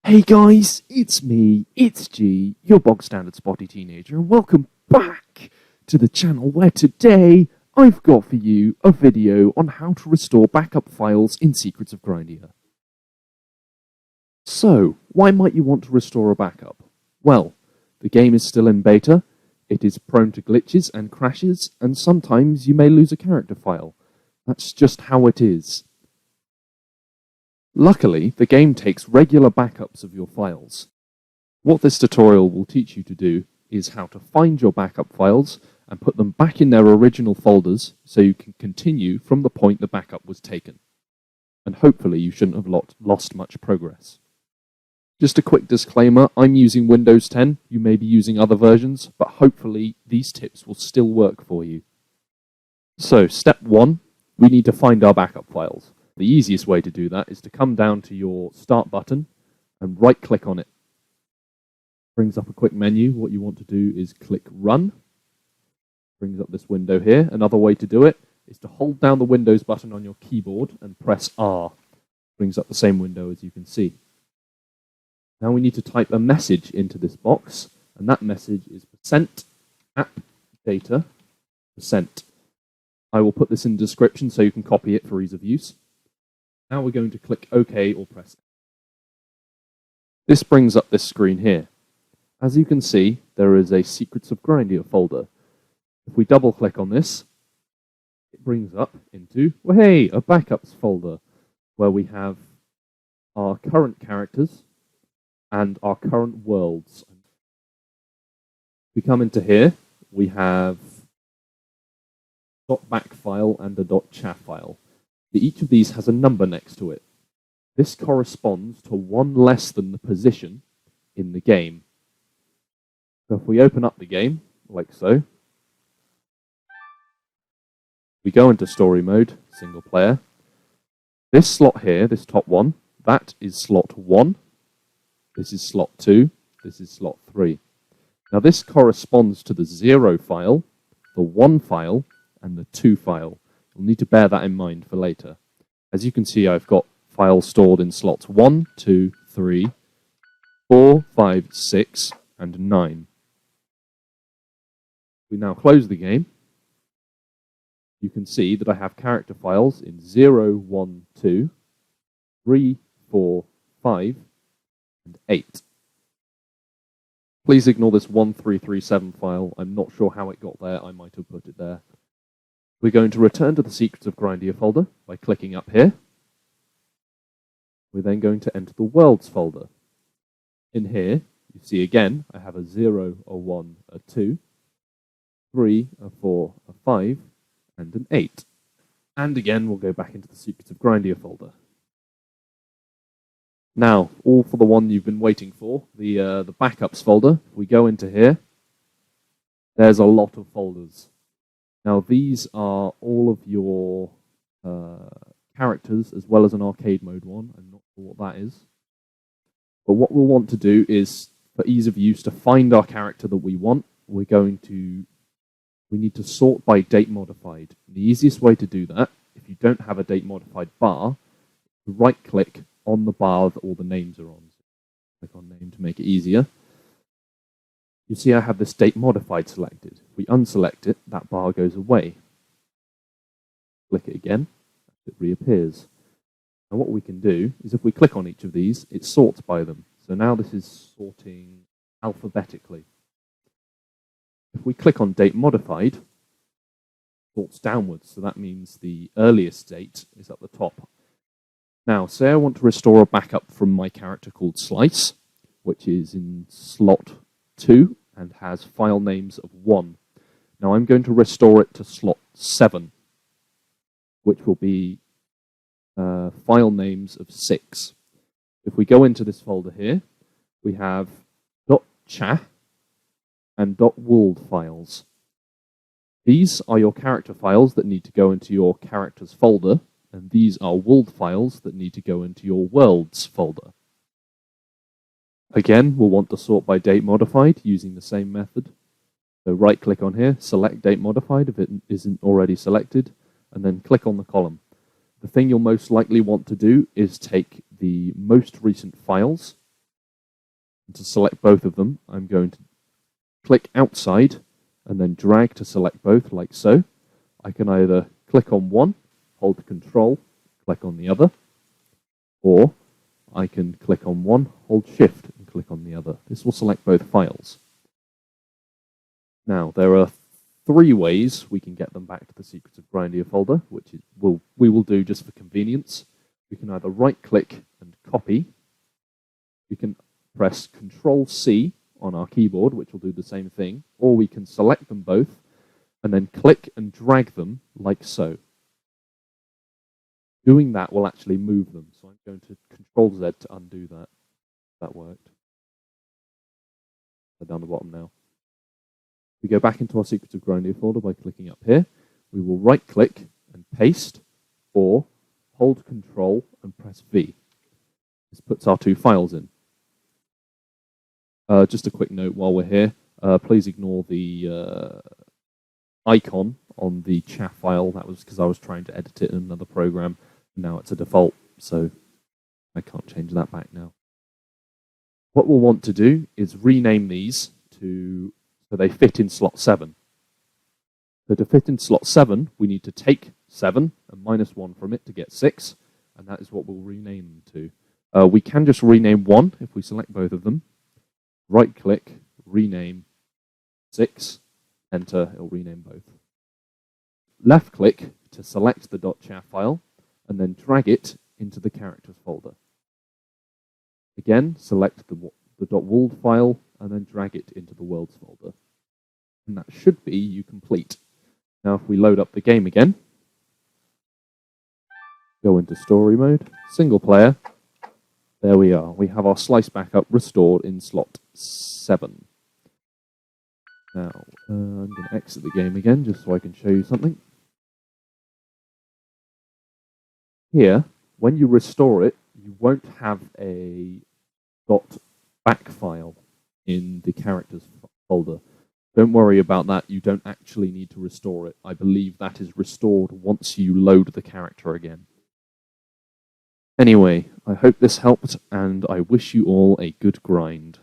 Hey guys, it's me, it's G, your bog standard spotty teenager, and welcome back to the channel where today I've got for you a video on how to restore backup files in Secrets of Grindea. So, why might you want to restore a backup? Well, the game is still in beta, it is prone to glitches and crashes, and sometimes you may lose a character file. That's just how it is. Luckily, the game takes regular backups of your files. What this tutorial will teach you to do is how to find your backup files and put them back in their original folders so you can continue from the point the backup was taken. And hopefully you shouldn't have lost much progress. Just a quick disclaimer, I'm using Windows 10, you may be using other versions, but hopefully these tips will still work for you. So, step 1, we need to find our backup files. The easiest way to do that is to come down to your Start button and right-click on it. Brings up a quick menu. What you want to do is click Run. Brings up this window here. Another way to do it is to hold down the Windows button on your keyboard and press R. Brings up the same window as you can see. Now we need to type a message into this box, and that message is %appdata %. I will put this in the description so you can copy it for ease of use. Now we're going to click OK or press. This brings up this screen here. As you can see, there is a Secrets of Grindea folder. If we double click on this, it brings up into, well, hey, a backups folder where we have our current characters and our current worlds. If we come into here, we have .back file and a .chaff file. Each of these has a number next to it. This corresponds to one less than the position in the game. So if we open up the game, like so, we go into story mode, single player. This slot here, this top one, that is slot 1. This is slot 2. This is slot 3. Now this corresponds to the 0 file, the 1 file, and the 2 file. You'll need to bear that in mind for later. As you can see, I've got files stored in slots 1, 2, 3, 4, 5, 6, and 9. We now close the game. You can see that I have character files in 0, 1, 2, 3, 4, 5, and 8. Please ignore this 1337 file. I'm not sure how it got there. I might have put it there. We're going to return to the Secrets of Grindea folder by clicking up here. We're then going to enter the Worlds folder. In here, you see again, I have a 0, a 1, a 2, 3, a 4, a 5, and an 8. And again, we'll go back into the Secrets of Grindea folder. Now, all for the one you've been waiting for, the backups folder. If we go into here, there's a lot of folders. Now, these are all of your characters, as well as an arcade mode one. I'm not sure what that is. But what we'll want to do is, for ease of use, to find our character that we want, we need to sort by date modified. The easiest way to do that, if you don't have a date modified bar, right-click on the bar that all the names are on. Click on name to make it easier. You see I have this date modified selected. If we unselect it, that bar goes away. Click it again, it reappears. And what we can do is if we click on each of these, it sorts by them. So now this is sorting alphabetically. If we click on date modified, it sorts downwards. So that means the earliest date is at the top. Now, say I want to restore a backup from my character called Slice, which is in slot 2 and has file names of 1. Now I'm going to restore it to slot 7, which will be file names of 6. If we go into this folder here, we have .cha and .wold files. These are your character files that need to go into your characters folder, and these are wold files that need to go into your worlds folder. Again, we'll want to sort by date modified using the same method. So right-click on here, select date modified if it isn't already selected, and then click on the column. The thing you'll most likely want to do is take the most recent files And to select both of them, I'm going to click outside and then drag to select both, like so. I can either click on one, hold Control, click on the other, or I can click on one, hold Shift, and click on the other. This will select both files. Now, there are 3 ways we can get them back to the Secrets of Grindea folder, which we will do just for convenience. We can either right-click and copy. We can press Control-C on our keyboard, which will do the same thing, or we can select them both and then click and drag them like so. Doing that will actually move them, so I'm going to Control-Z to undo that. That worked. They're down the bottom now. We go back into our Secrets of Grindea folder by clicking up here. We will right-click and paste, or hold Control and press V. This puts our 2 files in. Just a quick note while we're here, please ignore the icon on the chaff file. That was because I was trying to edit it in another program. Now it's a default, so I can't change that back now. What we'll want to do is rename these so they fit in slot 7. So to fit in slot 7, we need to take 7 and -1 from it to get 6, and that is what we'll rename them to. We can just rename one if we select both of them. Right-click, rename 6, enter, it'll rename both. Left-click to select the .chaff file, and then drag it into the characters folder. Again, select the .wold file, and then drag it into the worlds folder. And that should be you complete. Now if we load up the game again, go into story mode, single player, there we are. We have our slice backup restored in slot 7. Now, I'm going to exit the game again just so I can show you something. Here, when you restore it, you won't have a .back file in the characters folder. Don't worry about that. You don't actually need to restore it. I believe that is restored once you load the character again. Anyway, I hope this helped, and I wish you all a good grind.